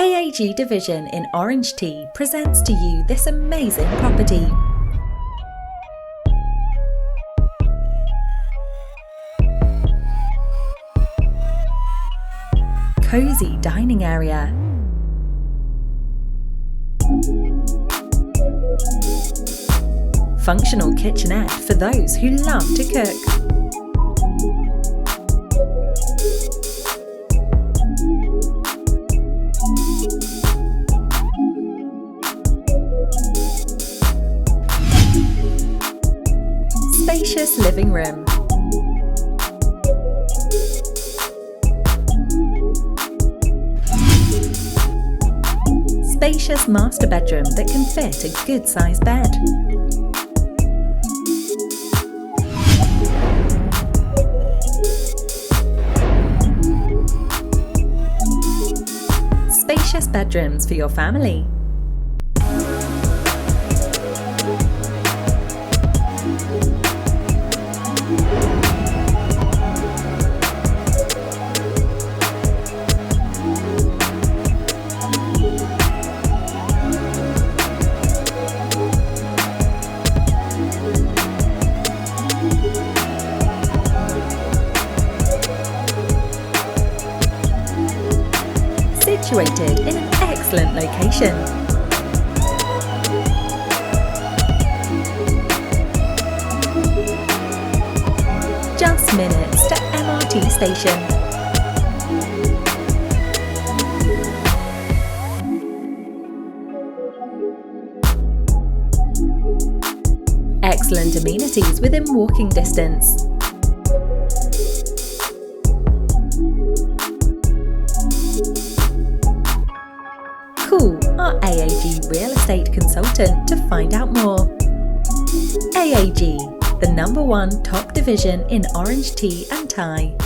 AAG Division in OrangeTee presents to you this amazing property. Cozy dining area. Functional kitchenette for those who love to cook. Spacious living room. Spacious master bedroom that can fit a good-sized bed. Spacious bedrooms for your family. Situated in an excellent location. Just minutes to MRT station. Excellent amenities within walking distance. Call our AAG Real Estate Consultant to find out more. AAG, the #1 top division in OrangeTee and Thai.